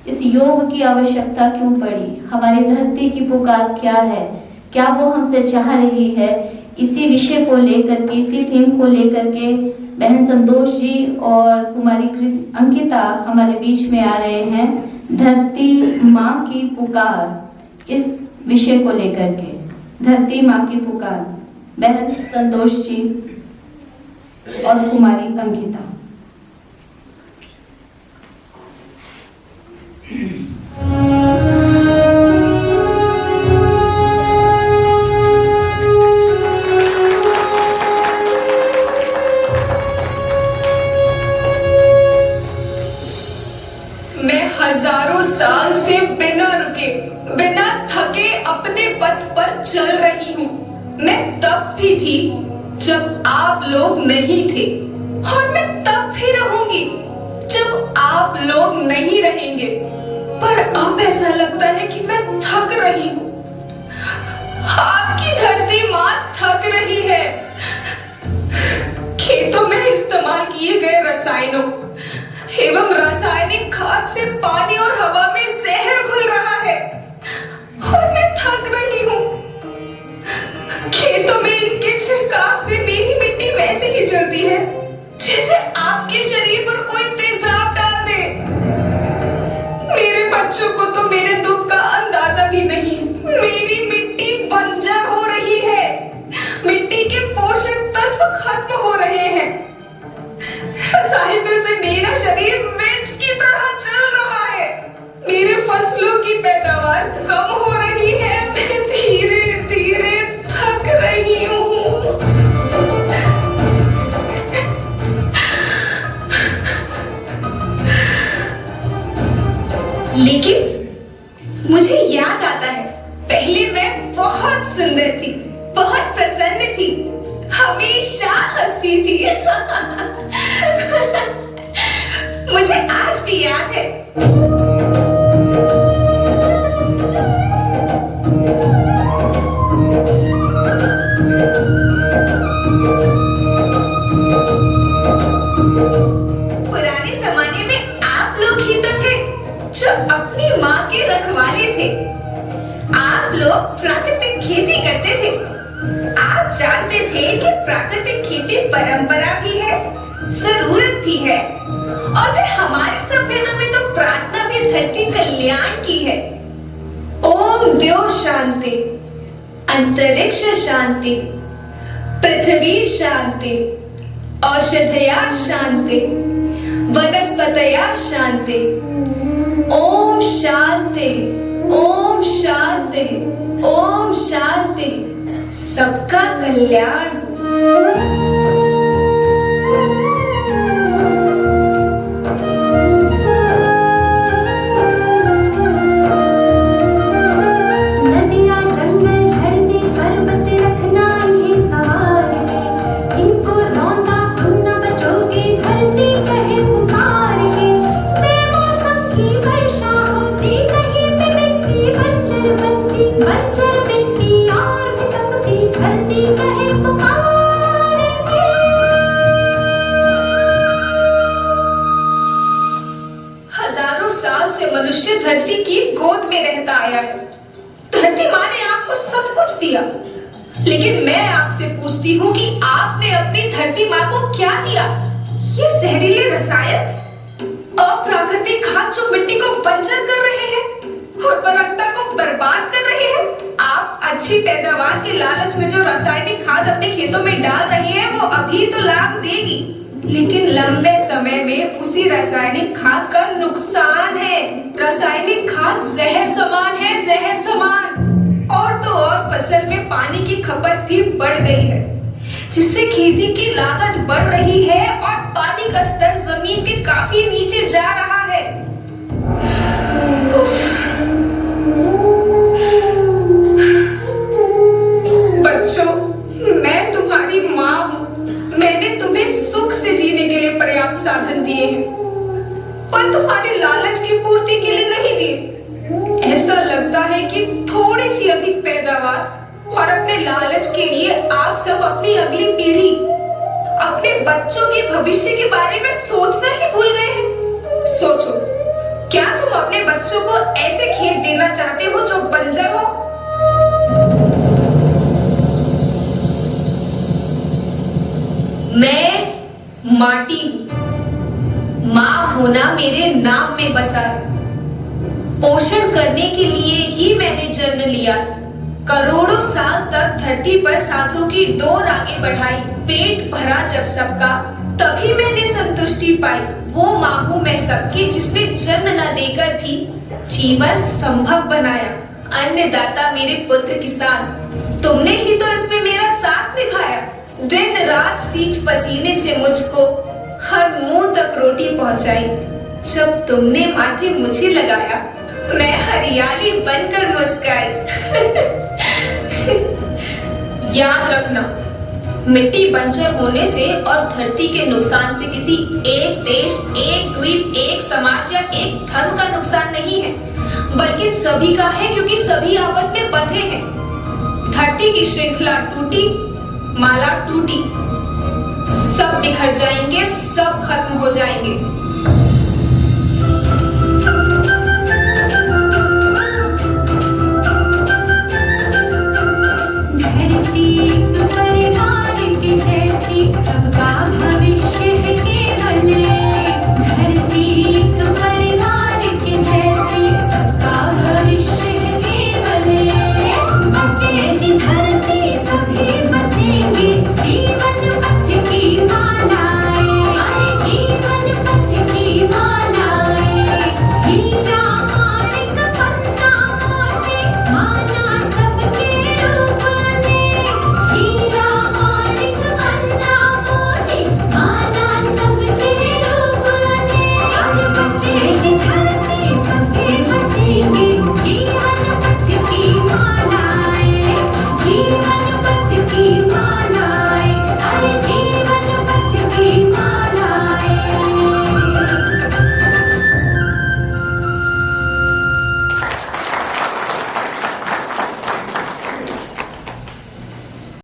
इस योग की आवश्यकता क्यों पड़ी, हमारी धरती की पुकार क्या है, क्या वो हमसे चाह रही है। इसी विषय को लेकर के, इसी थीम को लेकर के बहन संतोष जी और कुमारी अंकिता हमारे बीच में आ रहे हैं। धरती माँ की पुकार, इस विषय को लेकर के धरती माँ की पुकार, बहन संतोष जी और कुमारी अंकिता। मैं हजारों साल से बिना रुके, बिना थके अपने पथ पर चल रही हूँ। मैं तब भी थी जब आप लोग नहीं थे, और मैं तब भी रहूंगी जब आप लोग नहीं रहेंगे। पर अब ऐसा लगता है कि मैं थक रही हूँ। आपकी धरती माँ थक रही है। खेतों में इस्तेमाल किए गए रसायनों एवं रासायनिक खाद से पानी और हवा में जहर घुल रहा है, और मैं थक रही हूँ। खेतों में इनके छिड़काव से मेरी मिट्टी वैसे ही जलती है जैसे आपके शरीर पर कोई तेजाब डाल दे। मेरे बच्चों को तो मेरे दुख का अंदाजा भी नहीं। मेरी मिट्टी बंजर हो रही है, मिट्टी के पोषक तत्व खत्म हो रहे हैं। रसायनों से मेरा शरीर मिर्च की तरह जल रहा है। मेरे फसलों की पैदावार कम हो रही है। मैं धीरे धीरे थक रही हूँ। लेकिन मुझे याद आता है, पहले मैं बहुत सुंदर थी, बहुत प्रसन्न थी, हमेशा हंसती थी। मुझे आज भी याद है। पुराने जमाने में आप लोग ही तो थे जो अपनी माँ के रखवाले थे। आप लोग प्राकृतिक खेती करते थे। आप जानते थे कि प्राकृतिक खेती परंपरा भी है, जरूरत भी है, और फिर हमारी सभ्यता में तो प्रार्थना भी धरती कल्याण की है। ओम द्यो शांति, अंतरिक्ष शांति, पृथ्वी शांति, औषधया शांति, वनस्पतया शांति। ओम शांति, ओम शांति, ओम शांति। सबका कल्याण। मनुष्य धरती की गोद में रहता आया है। धरती माँ ने आपको सब कुछ दिया, लेकिन मैं आपसे पूछती हूँ कि आपने अपनी धरती माँ को क्या दिया? ये जहरीले रसायन, अप्राकृतिक खाद जो मिट्टी को बंजर कर रहे हैं, उर्वरकता को बर्बाद कर रहे हैं। आप अच्छी पैदावार के लालच में जो रासायनिक खाद अपने खेतों में डाल रहे हैं, वो अभी तो लाभ देगी, लेकिन लंबे समय में उसी रासायनिक खाद का नुकसान है। रासायनिक खाद जहर समान है, जहर समान। और तो और फसल में पानी की खपत भी बढ़ गई है, जिससे खेती की लागत बढ़ रही है और पानी का स्तर जमीन के काफी नीचे जा रहा है। बच्चों, मैं तुम्हारी माँ हूँ। मैंने तुम्हें सुख से जीने के लिए पर्याप्त साधन दिए हैं, पर तुम्हारे लालच की पूर्ति के लिए नहीं दिए। ऐसा लगता है कि थोड़ी सी अधिक पैदावार और अपने लालच के लिए आप सब अपनी अगली पीढ़ी, अपने बच्चों के भविष्य के बारे में सोचना ही भूल गए हैं। सोचो, क्या तुम अपने बच्चों को ऐसे खेत देना चाहते हो जो बंजर हो? मैं माटी हूं। मां होना मेरे नाम में बसा है। पोषण करने के लिए ही मैंने जन्म लिया। करोड़ों साल तक धरती पर सांसों की डोर आगे बढ़ाई। पेट भरा जब सबका, तभी मैंने संतुष्टि पाई। वो मां हूं मैं सबकी, जिसने जन्म न देकर भी जीवन संभव बनाया। अन्नदाता मेरे पुत्र किसान, तुमने ही तो इसमें मेरा साथ निभाया। दिन रात सींच पसीने से मुझको हर मुंह तक रोटी पहुंचाई। जब तुमने माथे मुझे लगाया, मैं हरियाली बनकर मुस्काई। याद रखना, मिट्टी बंजर होने से और धरती के नुकसान से किसी एक देश, एक द्वीप, एक समाज या एक धर्म का नुकसान नहीं है, बल्कि सभी का है, क्योंकि सभी आपस में बंधे हैं। धरती की श्रृंखला टूटी, माला टूटी, सब बिखर जाएंगे, सब खत्म हो जाएंगे।